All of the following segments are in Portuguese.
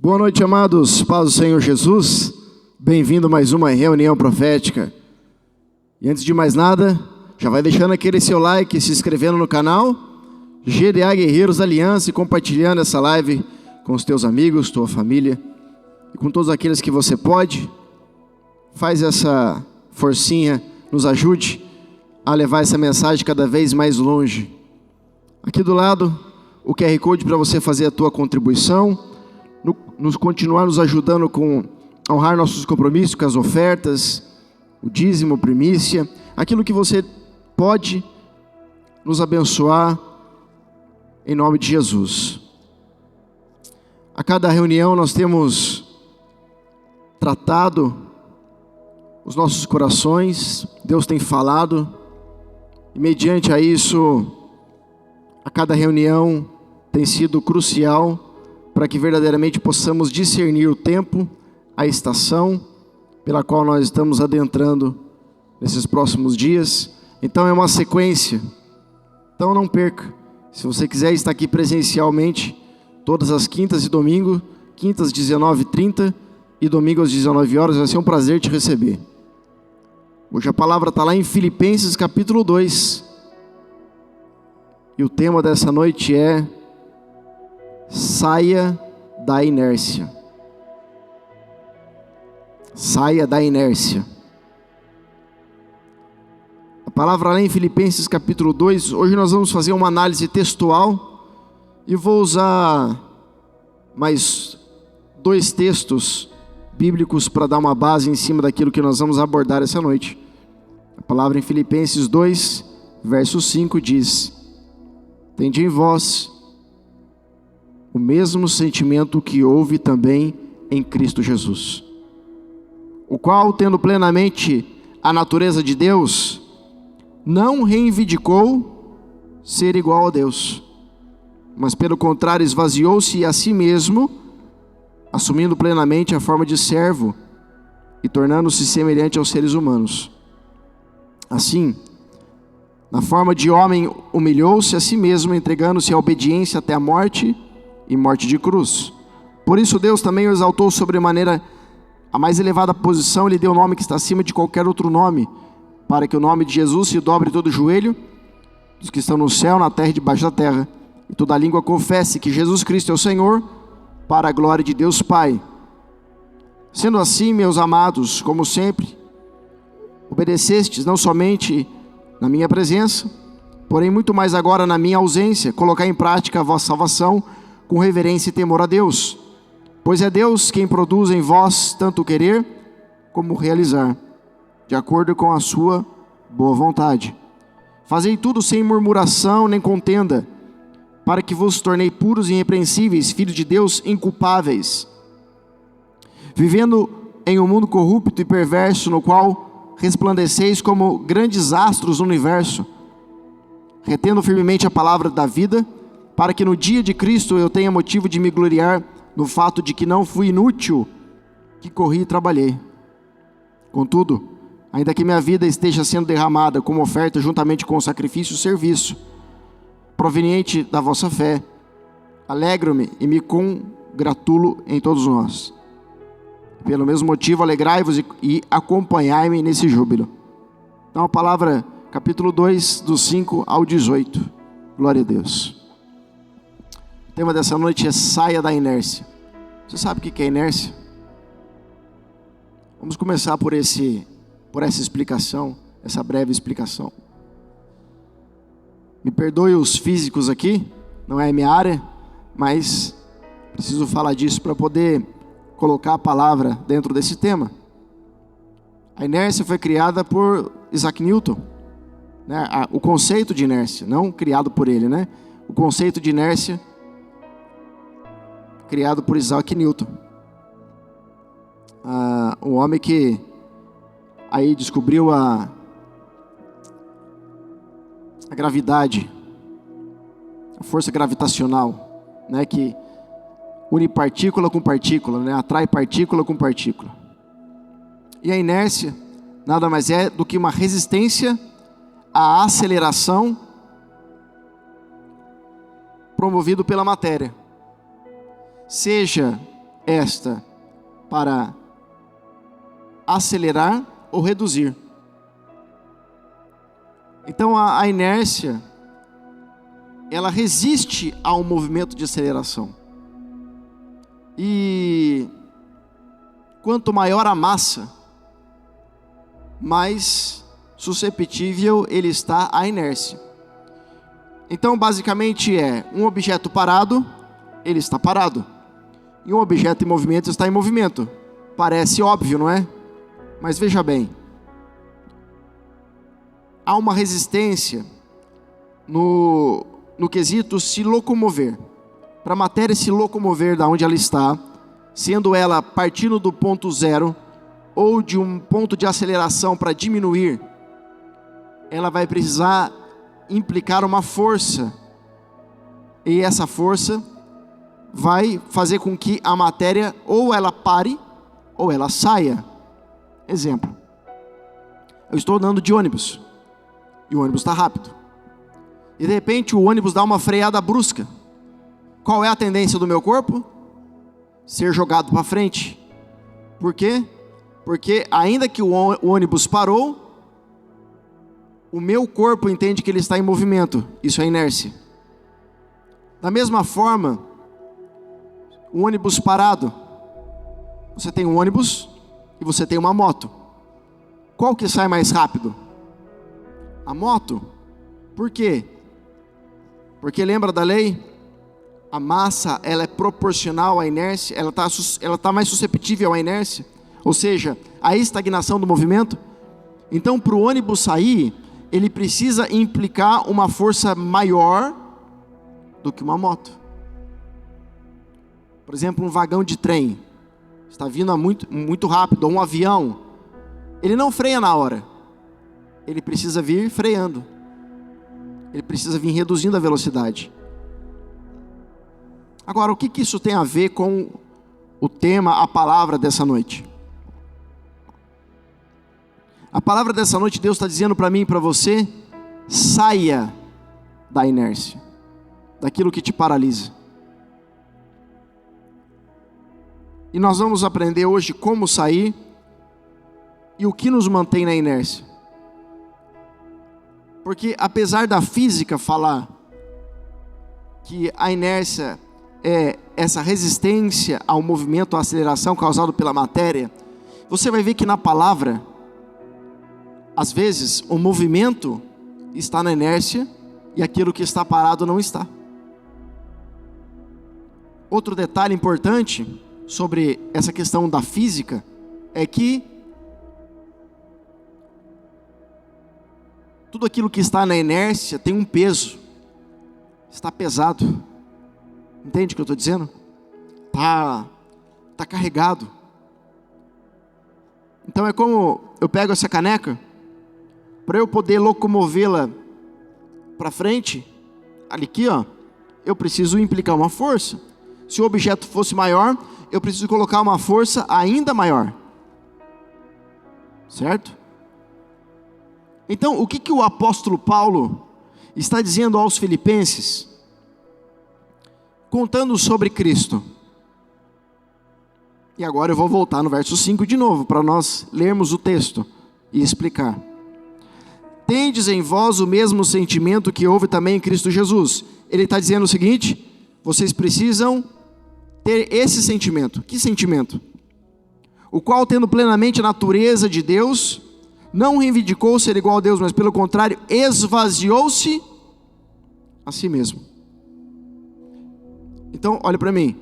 Boa noite, amados. Paz do Senhor Jesus. Bem-vindo a mais uma reunião profética. E antes de mais nada, já vai deixando aquele seu like, se inscrevendo no canal GDA Guerreiros Aliança e compartilhando essa live com os teus amigos, tua família e com todos aqueles que você pode. Faz essa forcinha, nos ajude a levar essa mensagem cada vez mais longe. Aqui do lado, o QR Code para você fazer a tua contribuição, nos continuar nos ajudando a honrar nossos compromissos com as ofertas, o dízimo, primícia, aquilo que você pode nos abençoar em nome de Jesus. A cada reunião nós temos tratado os nossos corações, Deus tem falado, e mediante a isso, a cada reunião tem sido crucial para que verdadeiramente possamos discernir o tempo, a estação pela qual nós estamos adentrando nesses próximos dias. Então é uma sequência, então não perca. Se você quiser estar aqui presencialmente, todas as quintas e domingo, quintas 19h30 e domingo às 19 horas, vai ser um prazer te receber. Hoje a palavra está lá em Filipenses capítulo 2. E o tema dessa noite é: saia da inércia. Saia da inércia. A palavra lá em Filipenses capítulo 2, hoje nós vamos fazer uma análise textual e vou usar mais 2 textos bíblicos para dar uma base em cima daquilo que nós vamos abordar essa noite. A palavra em Filipenses 2, verso 5 diz: tende em vós o mesmo sentimento que houve também em Cristo Jesus, o qual, tendo plenamente a natureza de Deus, não reivindicou ser igual a Deus, mas pelo contrário esvaziou-se a si mesmo, assumindo plenamente a forma de servo e tornando-se semelhante aos seres humanos. Assim, na forma de homem, humilhou-se a si mesmo, entregando-se à obediência até a morte e morte de cruz. Por isso Deus também o exaltou sobremaneira a mais elevada posição, lhe deu o nome que está acima de qualquer outro nome, para que o nome de Jesus se dobre todo o joelho dos que estão no céu, na terra e debaixo da terra, e toda língua confesse que Jesus Cristo é o Senhor, para a glória de Deus Pai. Sendo assim, meus amados, como sempre, obedecestes não somente na minha presença, porém muito mais agora na minha ausência, colocar em prática a vossa salvação com reverência e temor a Deus, pois é Deus quem produz em vós tanto querer como realizar, de acordo com a sua boa vontade. Fazei tudo sem murmuração nem contenda, para que vos tornei puros e irrepreensíveis, filhos de Deus inculpáveis, vivendo em um mundo corrupto e perverso, no qual resplandeceis como grandes astros no universo, retendo firmemente a palavra da vida, para que no dia de Cristo eu tenha motivo de me gloriar no fato de que não fui inútil, que corri e trabalhei. Contudo, ainda que minha vida esteja sendo derramada como oferta juntamente com o sacrifício e serviço proveniente da vossa fé, alegro-me e me congratulo em todos nós. Pelo mesmo motivo, alegrai-vos e acompanhai-me nesse júbilo. Então a palavra, capítulo 2, do 5 ao 18. Glória a Deus. O tema dessa noite é saia da inércia. Você sabe o que é inércia? Vamos começar por essa explicação, essa breve explicação. Me perdoe os físicos aqui, não é a minha área, mas preciso falar disso para poder colocar a palavra dentro desse tema. A inércia foi criada por Isaac Newton, né? O conceito de inércia, não criado por ele, né? O conceito de inércia criado por Isaac Newton, um homem que aí descobriu a gravidade, a força gravitacional, né, que une partícula com partícula, né, atrai partícula com partícula. E a inércia nada mais é do que uma resistência à aceleração promovido pela matéria, seja esta para acelerar ou reduzir. Então a inércia, ela resiste ao movimento de aceleração. E quanto maior a massa, mais susceptível ele está à inércia. Então basicamente um objeto parado, ele está parado. E um objeto em movimento está em movimento. Parece óbvio, não é? Mas veja bem, há uma resistência no quesito se locomover. Para a matéria se locomover da onde ela está, sendo ela partindo do ponto zero ou de um ponto de aceleração para diminuir, ela vai precisar implicar uma força. E essa força vai fazer com que a matéria ou ela pare ou ela saia. Exemplo, eu estou andando de ônibus e o ônibus está rápido. E de repente o ônibus dá uma freada brusca. Qual é a tendência do meu corpo? Ser jogado para frente. Por quê? Porque ainda que o ônibus parou, o meu corpo entende que ele está em movimento. Isso é inércia. Da mesma forma, o ônibus parado. Você tem um ônibus e você tem uma moto. Qual que sai mais rápido? A moto. Por quê? Porque lembra da lei? A massa, ela é proporcional à inércia, ela tá mais susceptível à inércia, ou seja, à estagnação do movimento. Então, para o ônibus sair, ele precisa implicar uma força maior do que uma moto. Por exemplo, um vagão de trem está vindo muito rápido, ou um avião, ele não freia na hora, ele precisa vir freando, ele precisa vir reduzindo a velocidade. Agora, o que isso tem a ver com o tema, a palavra dessa noite? A palavra dessa noite, Deus está dizendo para mim e para você: saia da inércia, daquilo que te paralisa. E nós vamos aprender hoje como sair e o que nos mantém na inércia. Porque apesar da física falar que a inércia é essa resistência ao movimento, à aceleração causado pela matéria, você vai ver que na palavra, às vezes, o movimento está na inércia e aquilo que está parado não está. Outro detalhe importante sobre essa questão da física é que tudo aquilo que está na inércia tem um peso, está pesado. Entende o que eu estou dizendo? Tá carregado. Então é como eu pego essa caneca, para eu poder locomovê-la para frente, aqui ó, eu preciso implicar uma força. Se o objeto fosse maior, eu preciso colocar uma força ainda maior. Certo? Então, o que o apóstolo Paulo está dizendo aos filipenses, contando sobre Cristo? E agora eu vou voltar no verso 5 de novo, para nós lermos o texto e explicar. Tendes em vós o mesmo sentimento que houve também em Cristo Jesus. Ele está dizendo o seguinte: vocês precisam ter esse sentimento. Que sentimento? O qual, tendo plenamente a natureza de Deus, não reivindicou ser igual a Deus, mas pelo contrário, esvaziou-se a si mesmo. Então, olha para mim.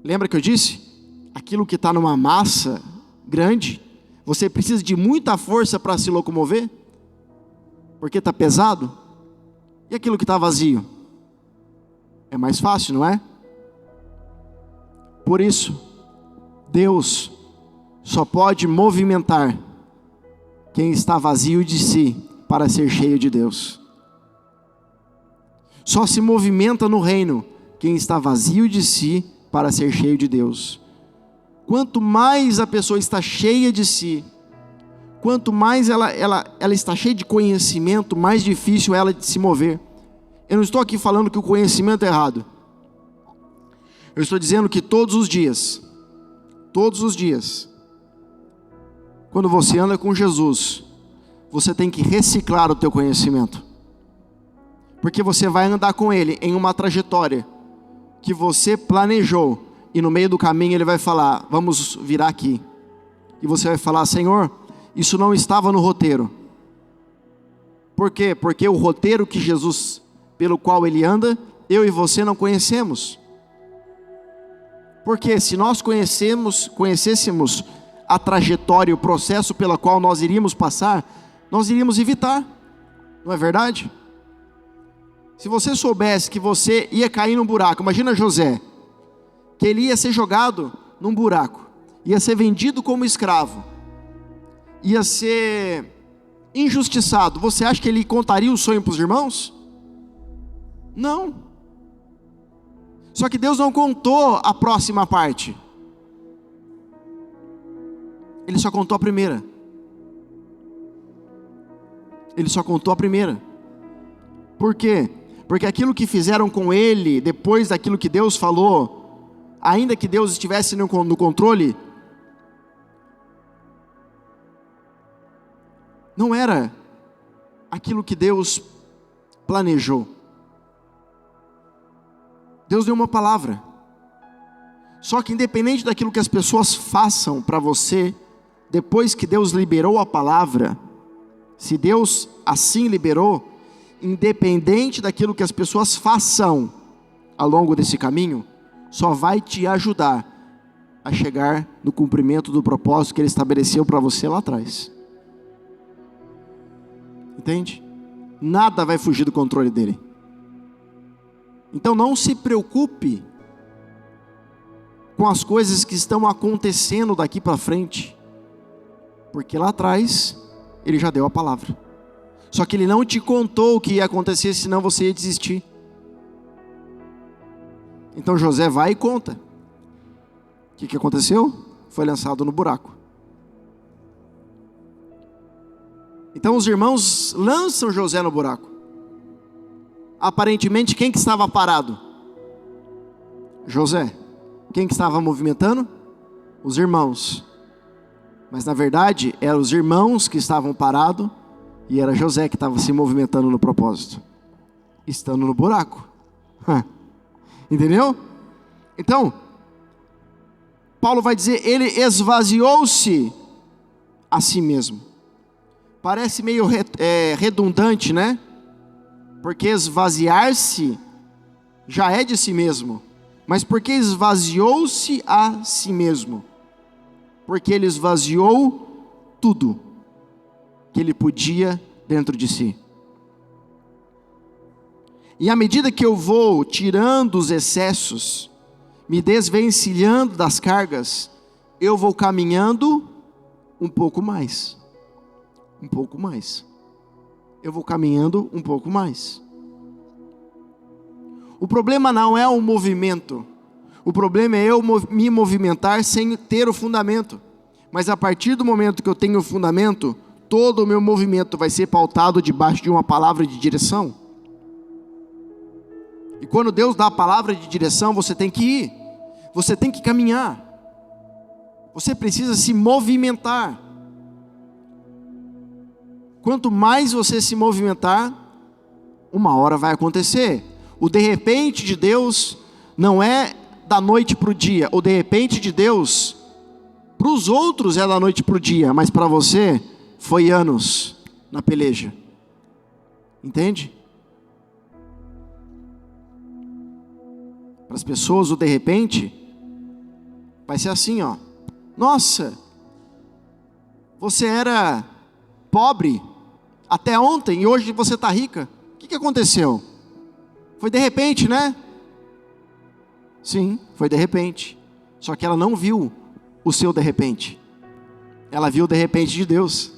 Lembra que eu disse? Aquilo que está numa massa grande, você precisa de muita força para se locomover, porque está pesado. E aquilo que está vazio? É mais fácil, não é? Por isso, Deus só pode movimentar quem está vazio de si para ser cheio de Deus. Só se movimenta no reino quem está vazio de si para ser cheio de Deus. Quanto mais a pessoa está cheia de si, quanto mais ela está cheia de conhecimento, mais difícil ela de se mover. Eu não estou aqui falando que o conhecimento é errado. Eu Eu estou dizendo que todos os dias, quando você anda com Jesus, você tem que reciclar o teu conhecimento. Porque você vai andar com Ele em uma trajetória que você planejou, e no meio do caminho Ele vai falar, vamos virar aqui. E você vai falar, Senhor, isso não estava no roteiro. Por quê? Porque o roteiro que Jesus, pelo qual Ele anda, eu e você não conhecemos. Porque se nós conhecêssemos a trajetória, o processo pelo qual nós iríamos passar, nós iríamos evitar. Não é verdade? Se você soubesse que você ia cair num buraco, imagina José, que ele ia ser jogado num buraco, ia ser vendido como escravo, ia ser injustiçado. Você acha que ele contaria o sonho para os irmãos? Não. Só que Deus não contou a próxima parte. Ele só contou a primeira. Ele só contou a primeira. Por quê? Porque aquilo que fizeram com ele, depois daquilo que Deus falou, ainda que Deus estivesse no controle, não era aquilo que Deus planejou. Deus deu uma palavra. Só que independente daquilo que as pessoas façam para você, depois que Deus liberou a palavra, se Deus assim liberou, independente daquilo que as pessoas façam ao longo desse caminho, só vai te ajudar a chegar no cumprimento do propósito que Ele estabeleceu para você lá atrás. Entende? Nada vai fugir do controle dEle. Então não se preocupe com as coisas que estão acontecendo daqui para frente, porque lá atrás Ele já deu a palavra. Só que Ele não te contou o que ia acontecer, senão você ia desistir. Então José vai e conta. O que aconteceu? Foi lançado no buraco. Então os irmãos lançam José no buraco. Aparentemente, quem que estava parado? José. Quem que estava movimentando? Os irmãos. Mas na verdade, eram os irmãos que estavam parados, e era José que estava se movimentando no propósito, estando no buraco. Entendeu? Então, Paulo vai dizer, ele esvaziou-se a si mesmo. Parece meio redundante, né? Porque esvaziar-se já é de si mesmo. Mas porque esvaziou-se a si mesmo? Porque ele esvaziou tudo que ele podia dentro de si. E à medida que eu vou tirando os excessos, me desvencilhando das cargas, eu vou caminhando um pouco mais. Um pouco mais. Eu vou caminhando um pouco mais. O problema não é o movimento. O problema é eu me movimentar sem ter o fundamento. Mas a partir do momento que eu tenho o fundamento, todo o meu movimento vai ser pautado debaixo de uma palavra de direção. E quando Deus dá a palavra de direção, você tem que ir. Você tem que caminhar. Você precisa se movimentar. Quanto mais você se movimentar, uma hora vai acontecer. O de repente de Deus não é da noite para o dia. O de repente de Deus, para os outros é da noite para o dia, mas para você foi anos na peleja. Entende? Para as pessoas o de repente vai ser assim, ó. Nossa, você era pobre até ontem e hoje você está rica. O que aconteceu? Foi de repente, né? Sim, foi de repente. Só que ela não viu o seu de repente. Ela viu o de repente de Deus.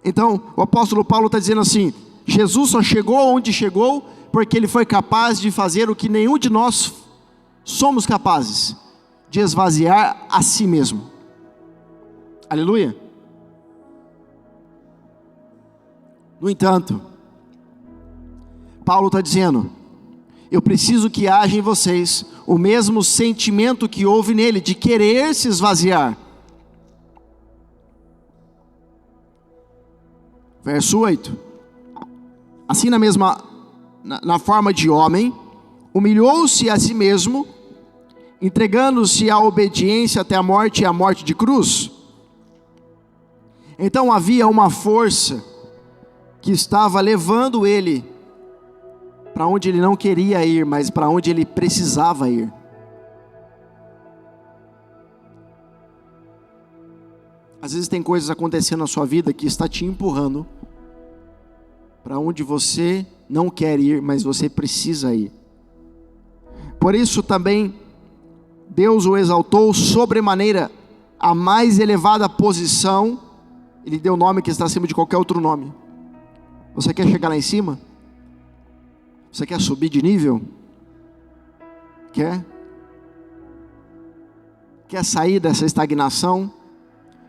Então, o apóstolo Paulo está dizendo assim, Jesus só chegou onde chegou porque Ele foi capaz de fazer o que nenhum de nós somos capazes, de esvaziar a si mesmo. Aleluia. No entanto, Paulo está dizendo: eu preciso que haja em vocês o mesmo sentimento que houve nele, de querer se esvaziar. Verso 8: assim na forma de homem, humilhou-se a si mesmo, entregando-se à obediência até a morte e a morte de cruz. Então havia uma força que estava levando ele para onde ele não queria ir, mas para onde ele precisava ir. Às vezes tem coisas acontecendo na sua vida que está te empurrando para onde você não quer ir, mas você precisa ir. Por isso também Deus o exaltou sobremaneira a mais elevada posição. Ele deu um nome que está acima de qualquer outro nome. Você quer chegar lá em cima? Você quer subir de nível? Quer? Quer sair dessa estagnação?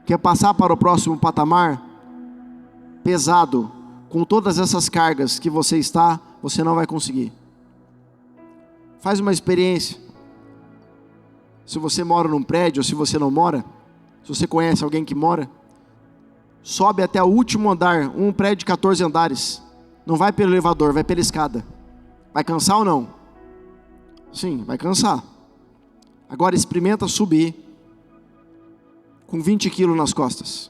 Quer passar para o próximo patamar? Pesado, com todas essas cargas que você está, você não vai conseguir. Faz uma experiência. Se você mora num prédio, ou se você não mora, se você conhece alguém que mora, sobe até o último andar, um prédio de 14 andares. Não vai pelo elevador, vai pela escada. Vai cansar ou não? Sim, vai cansar. Agora experimenta subir com 20 quilos nas costas.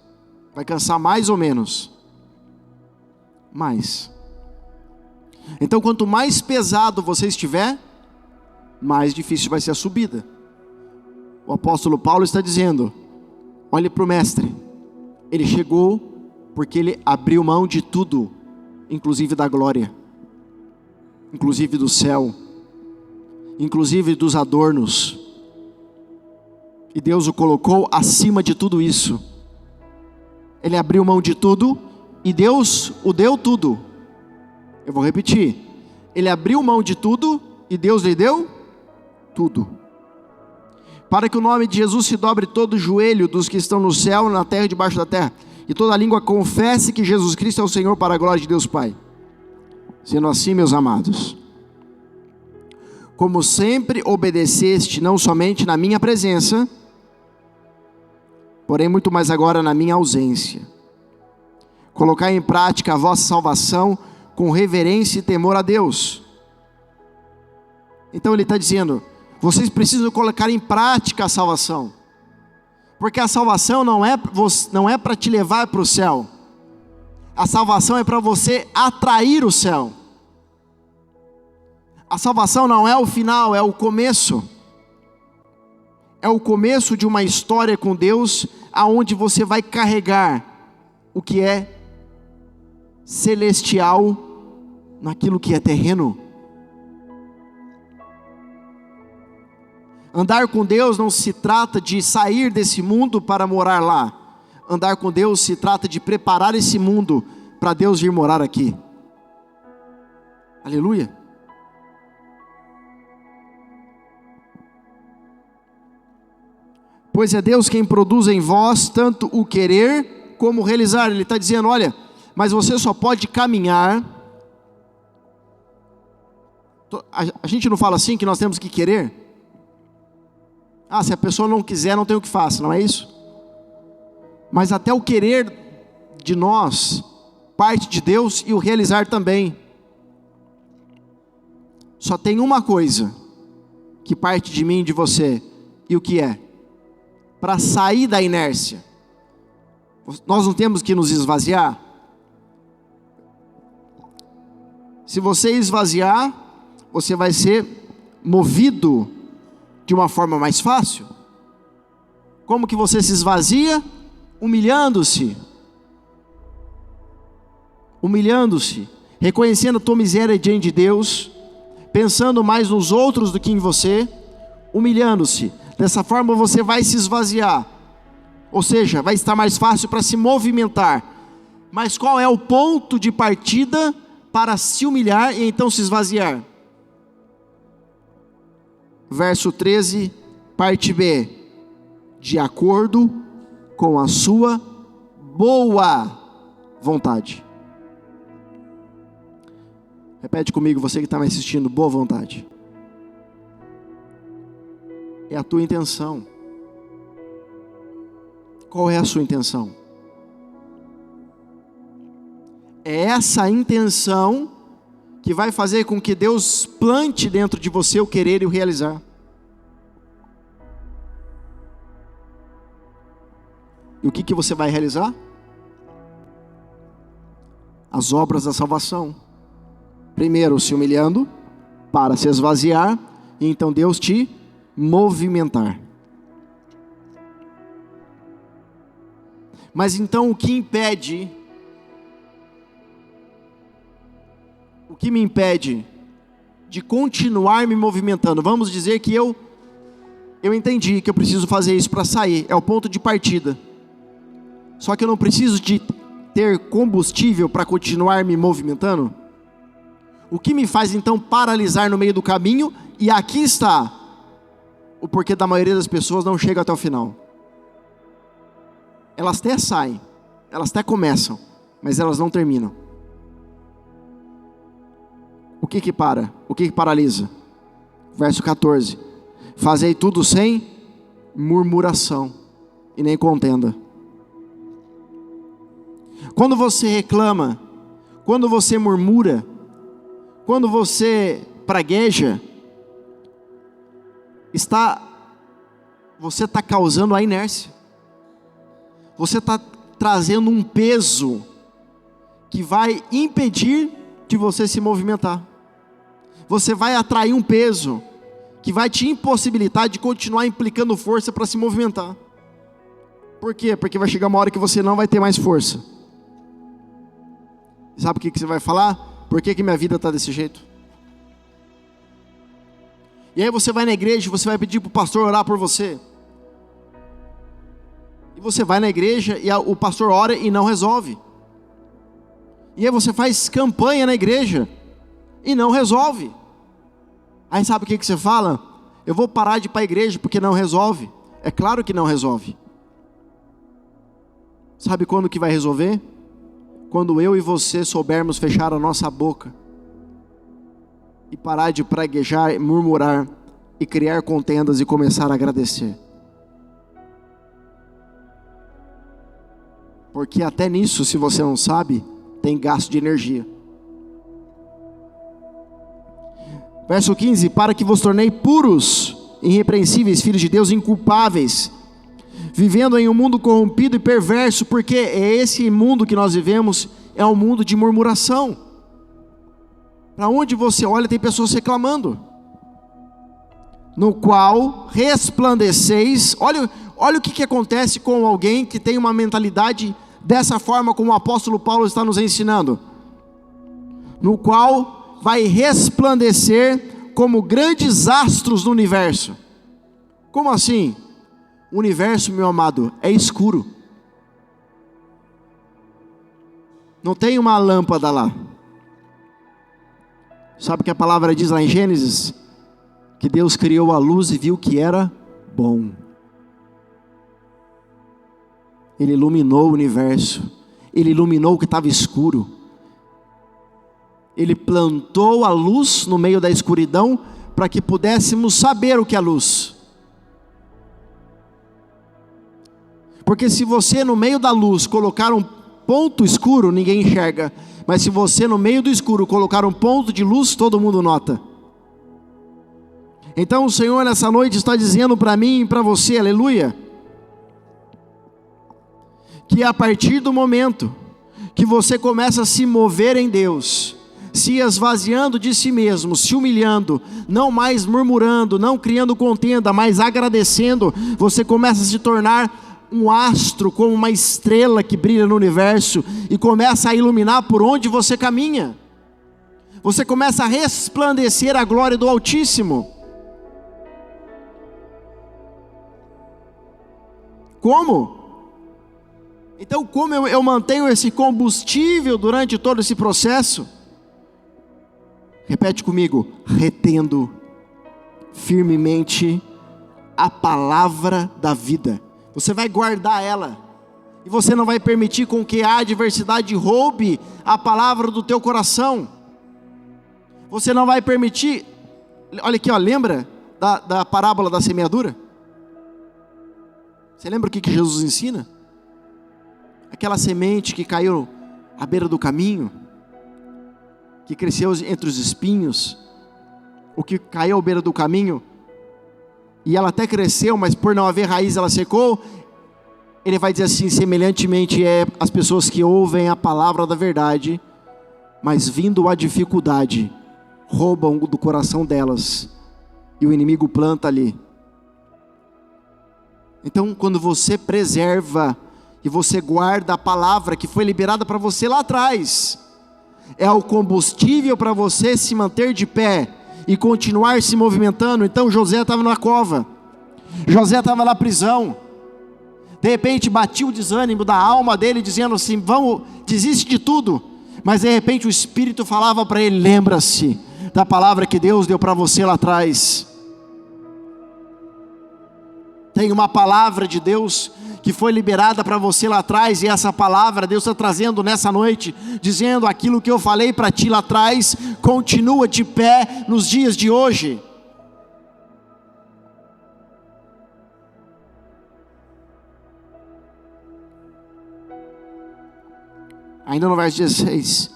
Vai cansar mais ou menos? Mais. Então quanto mais pesado você estiver, mais difícil vai ser a subida. O apóstolo Paulo está dizendo: olhe para o mestre. Ele chegou porque ele abriu mão de tudo, inclusive da glória, inclusive do céu, inclusive dos adornos. E Deus o colocou acima de tudo isso. Ele abriu mão de tudo e Deus o deu tudo. Eu vou repetir: ele abriu mão de tudo e Deus lhe deu tudo. Para que o nome de Jesus se dobre todo o joelho dos que estão no céu, na terra e debaixo da terra, e toda língua confesse que Jesus Cristo é o Senhor, para a glória de Deus Pai. Sendo assim, meus amados, como sempre obedeceste, não somente na minha presença, porém muito mais agora na minha ausência, colocai em prática a vossa salvação com reverência e temor a Deus. Então ele está dizendo: vocês precisam colocar em prática a salvação, porque a salvação não é para te levar para o céu, a salvação é para você atrair o céu. A salvação não é o final, é o começo. É o começo de uma história com Deus, aonde você vai carregar o que é celestial naquilo que é terreno. Andar com Deus não se trata de sair desse mundo para morar lá. Andar com Deus se trata de preparar esse mundo para Deus vir morar aqui. Aleluia. Pois é Deus quem produz em vós tanto o querer como o realizar. Ele está dizendo: olha, mas você só pode caminhar. A gente não fala assim que nós temos que querer? Ah, se a pessoa não quiser, não tem o que faça, não é isso? Mas até o querer de nós parte de Deus, e o realizar também. Só tem uma coisa que parte de mim e de você, e o que é? Para sair da inércia, nós não temos que nos esvaziar? Se você esvaziar, você vai ser movido de uma forma mais fácil. Como que você se esvazia? Humilhando-se, reconhecendo a tua miséria diante de Deus, pensando mais nos outros do que em você, humilhando-se. Dessa forma você vai se esvaziar, ou seja, vai estar mais fácil para se movimentar. Mas qual é o ponto de partida para se humilhar e então se esvaziar? Verso 13, parte B: de acordo com a sua boa vontade. Repete comigo, você que está me assistindo, boa vontade. É a tua intenção. Qual é a sua intenção? É essa intenção que vai fazer com que Deus plante dentro de você o querer e o realizar. E o que você vai realizar? As obras da salvação. Primeiro se humilhando, para se esvaziar, e então Deus te movimentar. Mas então o que me impede de continuar me movimentando? Vamos dizer que eu entendi que eu preciso fazer isso para sair, é o ponto de partida. Só que eu não preciso de ter combustível para continuar me movimentando? O que me faz então paralisar no meio do caminho? E aqui está o porquê da maioria das pessoas não chega até o final. Elas até saem, elas até começam, mas elas não terminam. O que para? O que paralisa? Verso 14. Fazei tudo sem murmuração e nem contenda. Quando você reclama, quando você murmura, quando você pragueja, você está causando a inércia. Você está trazendo um peso que vai impedir de você se movimentar. Você vai atrair um peso que vai te impossibilitar de continuar implicando força para se movimentar. Por quê? Porque vai chegar uma hora que você não vai ter mais força. Sabe o que você vai falar? Por que minha vida está desse jeito? E aí você vai na igreja, você vai pedir para o pastor orar por você. E você vai na igreja e o pastor ora e não resolve. E aí você faz campanha na igreja e não resolve. Aí sabe o que você fala? Eu vou parar de ir para a igreja porque não resolve. É claro que não resolve. Sabe quando que vai resolver? Quando eu e você soubermos fechar a nossa boca e parar de praguejar, murmurar e criar contendas e começar a agradecer. Porque até nisso, se você não sabe, tem gasto de energia. Verso 15, para que vos tornei puros, irrepreensíveis, filhos de Deus, inculpáveis, vivendo em um mundo corrompido e perverso, porque é esse mundo que nós vivemos, é um mundo de murmuração. Para onde você olha tem pessoas reclamando, no qual resplandeceis. Olha o que acontece com alguém que tem uma mentalidade dessa forma, como o apóstolo Paulo está nos ensinando, no qual vai resplandecer como grandes astros no universo. Como assim? O universo, meu amado, é escuro. Não tem uma lâmpada lá. Sabe o que a palavra diz lá em Gênesis? Que Deus criou a luz e viu que era bom. Ele iluminou o universo. Ele iluminou o que estava escuro. Ele plantou a luz no meio da escuridão para que pudéssemos saber o que é a luz. Porque se você no meio da luz colocar um ponto escuro, ninguém enxerga. Mas se você no meio do escuro colocar um ponto de luz, todo mundo nota. Então o Senhor nessa noite está dizendo para mim e para você, aleluia, que a partir do momento que você começa a se mover em Deus, se esvaziando de si mesmo, se humilhando, não mais murmurando, não criando contenda, mas agradecendo, você começa a se tornar um astro, como uma estrela que brilha no universo e começa a iluminar por onde você caminha. Você começa a resplandecer a glória do Altíssimo. Como? Então, como eu mantenho esse combustível durante todo esse processo? Repete comigo: retendo firmemente a palavra da vida. Você vai guardar ela, e você não vai permitir com que a adversidade roube a palavra do teu coração. Você não vai permitir. Olha aqui, ó, lembra da parábola da semeadura? Você lembra o que Jesus ensina? Aquela semente que caiu à beira do caminho, que cresceu entre os espinhos, o que caiu à beira do caminho, e ela até cresceu, mas por não haver raiz ela secou. Ele vai dizer assim: semelhantemente as pessoas que ouvem a palavra da verdade, mas vindo a dificuldade, roubam do coração delas, e o inimigo planta ali. Então, quando você preserva e você guarda a palavra que foi liberada para você lá atrás, é o combustível para você se manter de pé e continuar se movimentando. Então José estava na cova, José estava na prisão, de repente batia o desânimo da alma dele, dizendo assim: vamos, desiste de tudo. Mas de repente o Espírito falava para ele: lembra-se da palavra que Deus deu para você lá atrás. Tem uma palavra de Deus que foi liberada para você lá atrás, e essa palavra Deus está trazendo nessa noite, dizendo: aquilo que eu falei para ti lá atrás, continua de pé nos dias de hoje. Ainda no verso 16,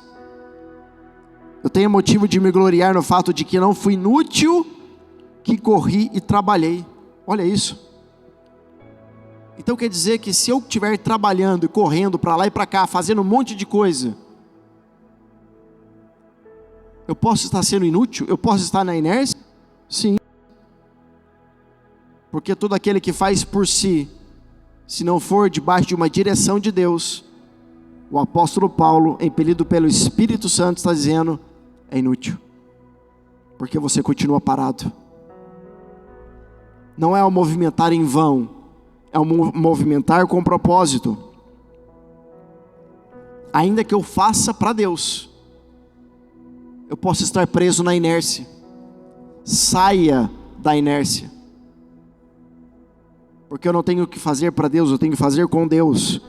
eu tenho motivo de me gloriar no fato de que não fui inútil, que corri e trabalhei. Olha isso. Então quer dizer que se eu estiver trabalhando e correndo para lá e para cá, fazendo um monte de coisa, eu posso estar sendo inútil? Eu posso estar na inércia? Sim. Porque todo aquele que faz por si, se não for debaixo de uma direção de Deus, o apóstolo Paulo, impelido pelo Espírito Santo, está dizendo: é inútil, porque você continua parado. Não é o movimentar em vão, é o movimentar com propósito. Ainda que eu faça para Deus, eu posso estar preso na inércia. Saia da inércia, porque eu não tenho o que fazer para Deus, eu tenho que fazer com Deus.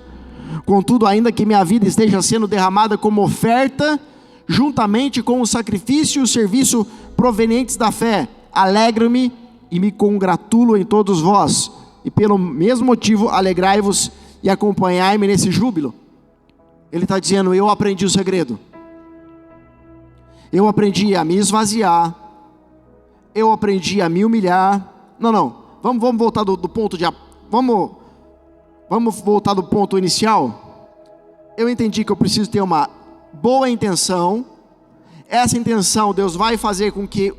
Contudo, ainda que minha vida esteja sendo derramada como oferta, juntamente com o sacrifício e o serviço provenientes da fé, alegro-me e me congratulo em todos vós, e pelo mesmo motivo alegrai-vos e acompanhai-me nesse júbilo. Ele está dizendo: eu aprendi o segredo, eu aprendi a me esvaziar, eu aprendi a me humilhar. Vamos voltar do ponto de... Vamos voltar do ponto inicial. Eu entendi que eu preciso ter uma boa intenção. Essa intenção, Deus vai fazer com que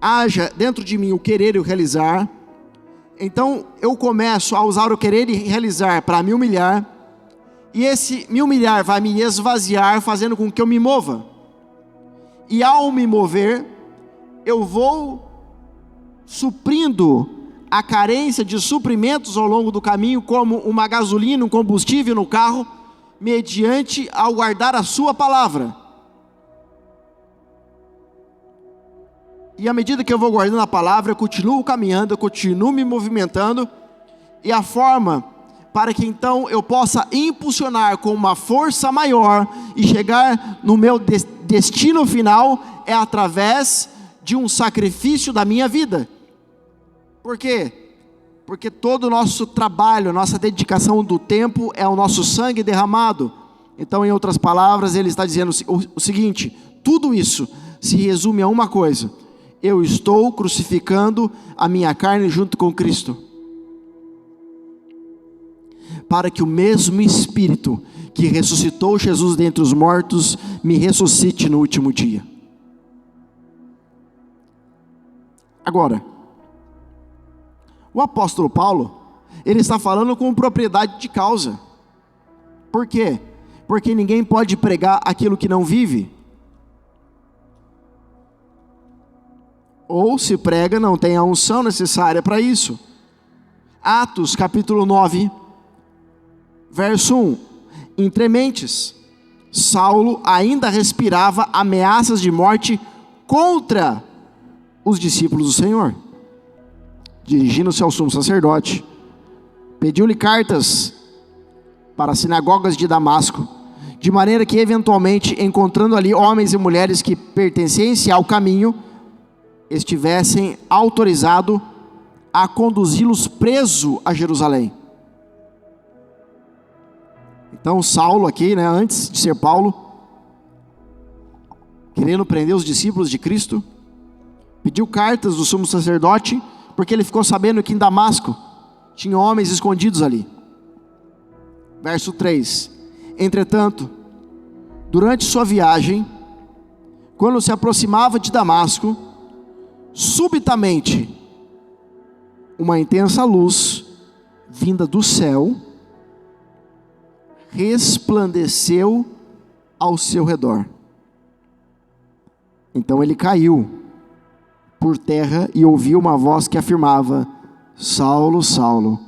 haja dentro de mim o querer e o realizar. Então eu começo a usar o querer e realizar para me humilhar, e esse me humilhar vai me esvaziar, fazendo com que eu me mova. E ao me mover, eu vou suprindo a carência de suprimentos ao longo do caminho, como uma gasolina, um combustível no carro, mediante ao guardar a sua palavra. E à medida que eu vou guardando a palavra, eu continuo caminhando, eu continuo me movimentando, e a forma para que então eu possa impulsionar com uma força maior e chegar no meu destino final é através de um sacrifício da minha vida. Por quê? Porque todo o nosso trabalho, nossa dedicação do tempo é o nosso sangue derramado. Então, em outras palavras, ele está dizendo o seguinte: tudo isso se resume a uma coisa: eu estou crucificando a minha carne junto com Cristo, para que o mesmo Espírito que ressuscitou Jesus dentre os mortos me ressuscite no último dia. Agora, o apóstolo Paulo, ele está falando com propriedade de causa. Por quê? Porque ninguém pode pregar aquilo que não vive. Ou se prega, não tem a unção necessária para isso. Atos capítulo 9, verso 1. Entre mentes, Saulo ainda respirava ameaças de morte contra os discípulos do Senhor. Dirigindo-se ao sumo sacerdote, pediu-lhe cartas para as sinagogas de Damasco, de maneira que eventualmente, encontrando ali homens e mulheres que pertencessem ao caminho, estivessem autorizados a conduzi-los preso a Jerusalém. Então Saulo aqui, antes de ser Paulo, querendo prender os discípulos de Cristo, pediu cartas do sumo sacerdote, porque ele ficou sabendo que em Damasco tinha homens escondidos ali. Verso 3: Entretanto, durante sua viagem, quando se aproximava de Damasco, subitamente, uma intensa luz, vinda do céu, resplandeceu ao seu redor. Então ele caiu por terra e ouviu uma voz que afirmava: Saulo, Saulo,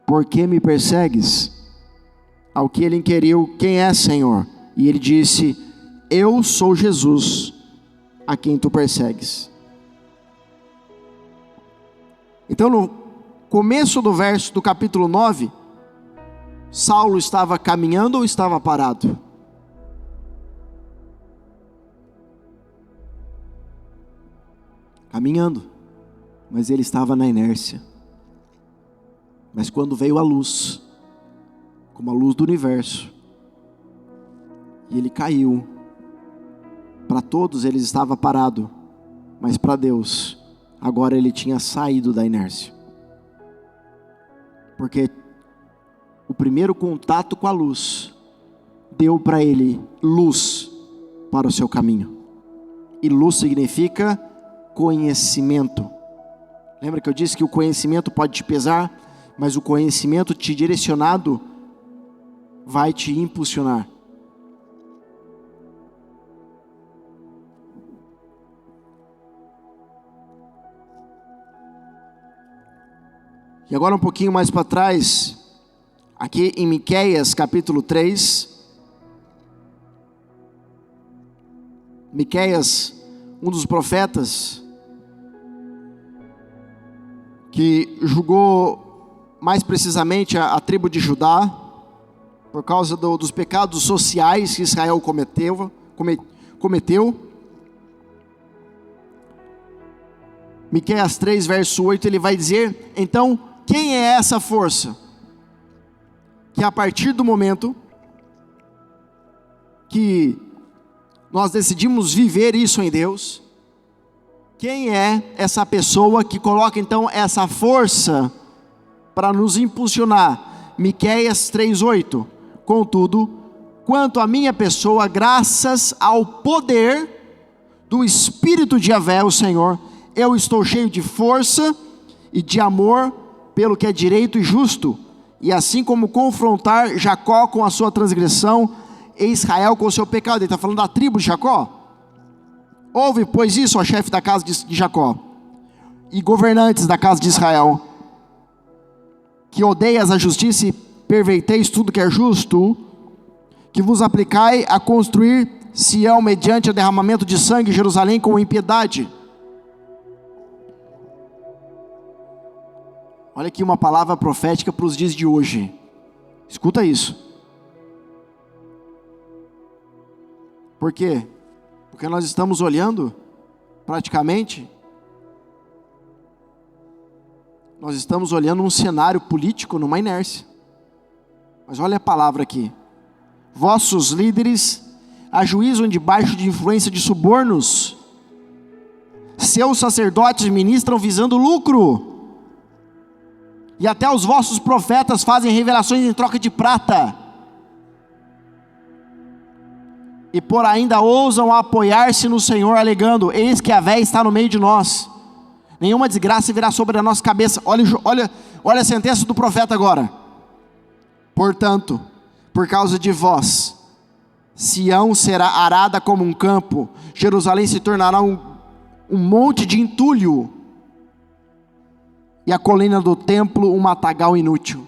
por que me persegues? Ao que ele inquiriu: quem é, Senhor? E ele disse: eu sou Jesus, a quem tu persegues. Então no começo do capítulo 9, Saulo estava caminhando ou estava parado? Caminhando, mas ele estava na inércia. Mas quando veio a luz, como a luz do universo, e ele caiu, para todos ele estava parado, mas para Deus, agora ele tinha saído da inércia. Porque o primeiro contato com a luz deu para ele luz para o seu caminho. E luz significa conhecimento. Lembra que eu disse que o conhecimento pode te pesar, mas o conhecimento te direcionado vai te impulsionar. E agora um pouquinho mais para trás, aqui em Miqueias capítulo 3, Miqueias, um dos profetas, que julgou mais precisamente a tribo de Judá, por causa dos pecados sociais que Israel cometeu. Miqueias 3, verso 8, ele vai dizer: então, quem é essa força? Que a partir do momento que nós decidimos viver isso em Deus, quem é essa pessoa que coloca então essa força para nos impulsionar? Miqueias 3:8. Contudo, quanto à minha pessoa, graças ao poder do Espírito de Yahvé, o Senhor, eu estou cheio de força e de amor pelo que é direito e justo, e assim como confrontar Jacó com a sua transgressão e Israel com o seu pecado. Ele está falando da tribo de Jacó. Ouve, pois, isso, ó chefe da casa de Jacó e governantes da casa de Israel, que odeias a justiça e perverteis tudo que é justo, que vos aplicai a construir Sião mediante o derramamento de sangue, Jerusalém com impiedade. Olha aqui uma palavra profética para os dias de hoje. Escuta isso. Por quê? Porque nós estamos olhando, praticamente, nós estamos olhando um cenário político numa inércia. Mas olha a palavra aqui: vossos líderes ajuizam debaixo de influência de subornos, seus sacerdotes ministram visando lucro, e até os vossos profetas fazem revelações em troca de prata, e por ainda ousam apoiar-se no Senhor, alegando: eis que Yahvé está no meio de nós, nenhuma desgraça virá sobre a nossa cabeça. Olha a sentença do profeta agora: portanto, por causa de vós, Sião será arada como um campo, Jerusalém se tornará um monte de entulho, e a colina do templo um matagal inútil.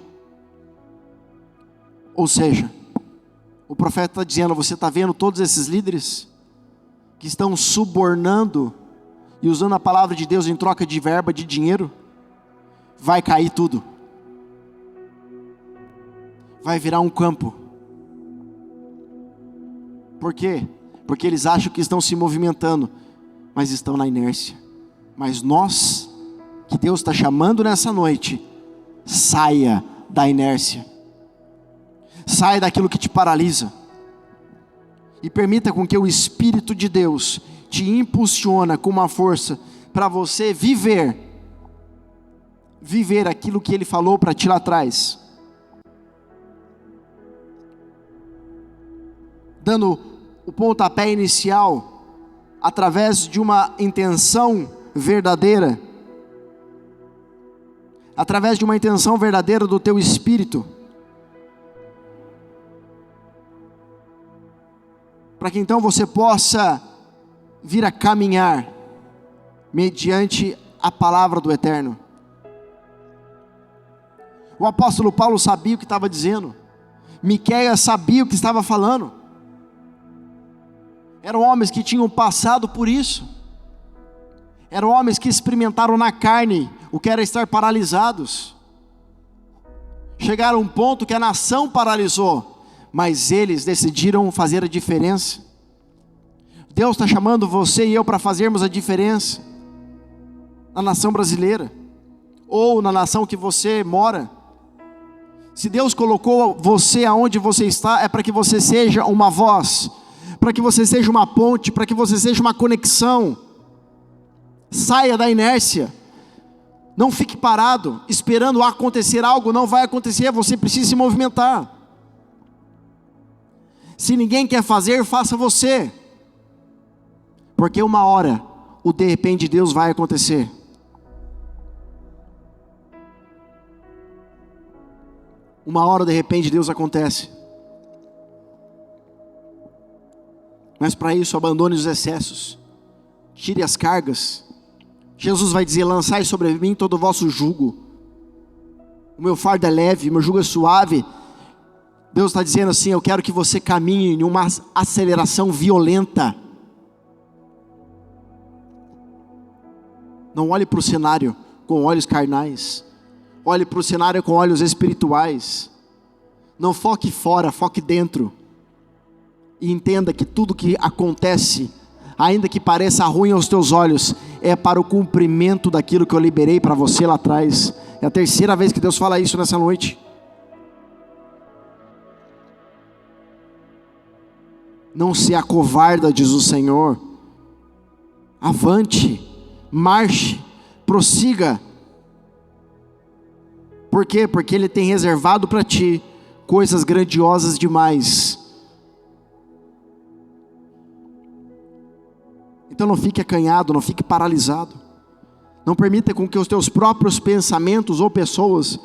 Ou seja, o profeta está dizendo: você está vendo todos esses líderes que estão subornando e usando a palavra de Deus em troca de verba, de dinheiro? Vai cair tudo, vai virar um campo. Por quê? Porque eles acham que estão se movimentando, mas estão na inércia. Mas nós, que Deus está chamando nessa noite, saia da inércia. Saia daquilo que te paralisa. E permita com que o Espírito de Deus te impulsiona com uma força para você viver aquilo que Ele falou para ti lá atrás. Dando o pontapé inicial através de uma intenção verdadeira. Através de uma intenção verdadeira do teu espírito. Para que então você possa vir a caminhar mediante a palavra do Eterno. O apóstolo Paulo sabia o que estava dizendo. Miqueias sabia o que estava falando. Eram homens que tinham passado por isso. Eram homens que experimentaram na carne o que era estar paralisados. Chegaram a um ponto que a nação paralisou, mas eles decidiram fazer a diferença. Deus está chamando você e eu para fazermos a diferença na nação brasileira, ou na nação que você mora. Se Deus colocou você aonde você está, é para que você seja uma voz, para que você seja uma ponte, para que você seja uma conexão. Saia da inércia. Não fique parado, esperando acontecer algo. Não vai acontecer, você precisa se movimentar. Se ninguém quer fazer, faça você. Porque uma hora, o de repente de Deus vai acontecer. Uma hora de repente Deus acontece. Mas para isso abandone os excessos. Tire as cargas. Jesus vai dizer: lançai sobre mim todo o vosso jugo. O meu fardo é leve, o meu jugo é suave. Deus está dizendo assim: eu quero que você caminhe em uma aceleração violenta. Não olhe para o cenário com olhos carnais. Olhe para o cenário com olhos espirituais. Não foque fora, foque dentro. E entenda que tudo que acontece, ainda que pareça ruim aos teus olhos, é para o cumprimento daquilo que eu liberei para você lá atrás. É a terceira vez que Deus fala isso nessa noite. Não se acovarda, diz o Senhor. Avante, marche, prossiga. Por quê? Porque Ele tem reservado para ti coisas grandiosas demais. Então não fique acanhado, não fique paralisado. Não permita com que os teus próprios pensamentos ou pessoas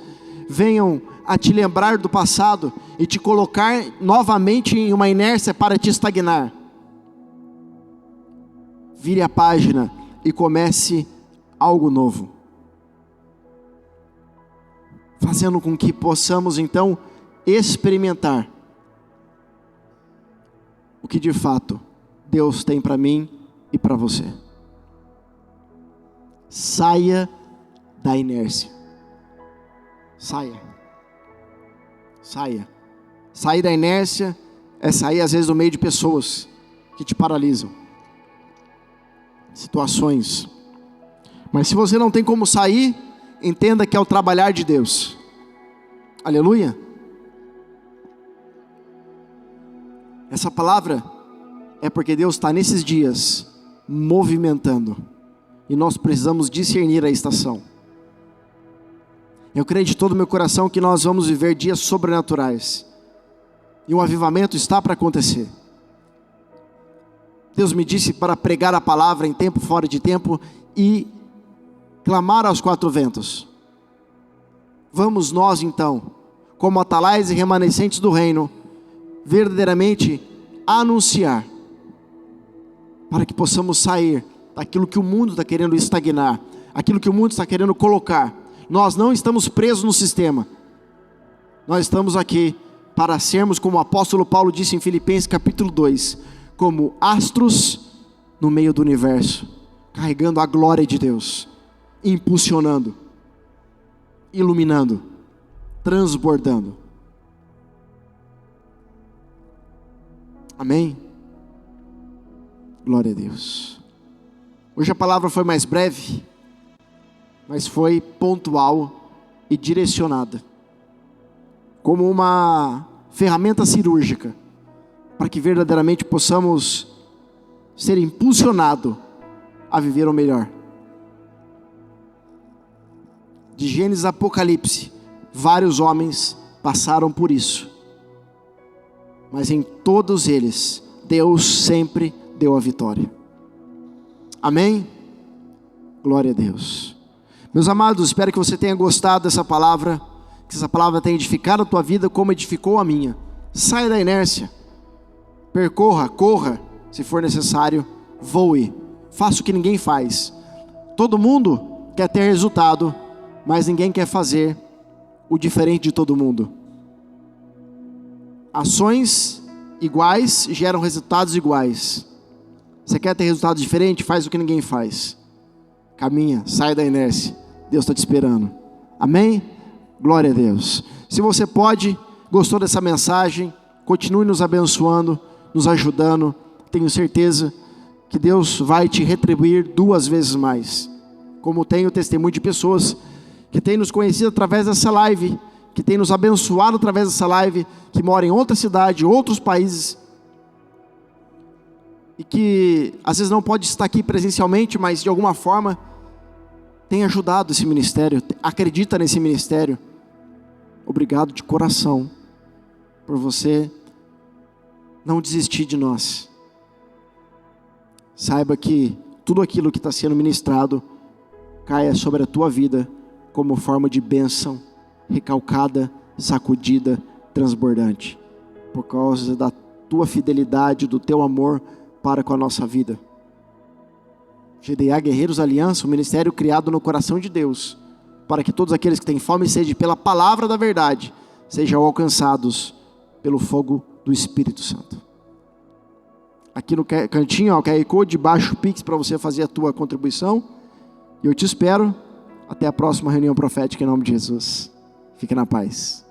venham a te lembrar do passado e te colocar novamente em uma inércia para te estagnar. Vire a página e comece algo novo. Fazendo com que possamos então experimentar o que de fato Deus tem para mim e para você. Saia da inércia. Saia. Sair da inércia é sair às vezes do meio de pessoas que te paralisam. Situações. Mas se você não tem como sair, entenda que é o trabalhar de Deus. Aleluia. Essa palavra é porque Deus está nesses dias movimentando. E nós precisamos discernir a estação. Eu creio de todo o meu coração que nós vamos viver dias sobrenaturais. E um avivamento está para acontecer. Deus me disse para pregar a palavra em tempo, fora de tempo, e clamar aos quatro ventos. Vamos nós então, como atalaias e remanescentes do reino, verdadeiramente anunciar, para que possamos sair daquilo que o mundo está querendo estagnar, aquilo que o mundo está querendo colocar. Nós não estamos presos no sistema. Nós estamos aqui para sermos, como o apóstolo Paulo disse em Filipenses capítulo 2, como astros no meio do universo, carregando a glória de Deus, impulsionando, iluminando, transbordando. Amém? Glória a Deus. Hoje a palavra foi mais breve, mas foi pontual e direcionada, como uma ferramenta cirúrgica, para que verdadeiramente possamos ser impulsionados a viver o melhor. De Gênesis a Apocalipse, vários homens passaram por isso, mas em todos eles, Deus sempre deu a vitória. Amém? Glória a Deus. Meus amados, espero que você tenha gostado dessa palavra, que essa palavra tenha edificado a tua vida como edificou a minha. Saia da inércia, percorra, corra, se for necessário, voe, faça o que ninguém faz. Todo mundo quer ter resultado, mas ninguém quer fazer o diferente de todo mundo. Ações iguais geram resultados iguais. Você quer ter resultados diferentes? Faz o que ninguém faz. Caminha, sai da inércia. Deus está te esperando. Amém? Glória a Deus. Se você pode, gostou dessa mensagem, continue nos abençoando, nos ajudando. Tenho certeza que Deus vai te retribuir 2 vezes mais. Como tenho testemunho de pessoas que têm nos conhecido através dessa live, que têm nos abençoado através dessa live, que moram em outra cidade, outros países, e que às vezes não pode estar aqui presencialmente, mas de alguma forma tem ajudado esse ministério, acredita nesse ministério. Obrigado de coração por você não desistir de nós. Saiba que tudo aquilo que está sendo ministrado caia sobre a tua vida como forma de bênção recalcada, sacudida, transbordante, por causa da tua fidelidade, do teu amor para com a nossa vida. GDA Guerreiros Aliança, um ministério criado no coração de Deus, para que todos aqueles que têm fome e sede pela palavra da verdade sejam alcançados pelo fogo do Espírito Santo. Aqui no cantinho, ó, o QR Code, baixo o Pix para você fazer a tua contribuição. E eu te espero até a próxima reunião profética em nome de Jesus. Fique na paz.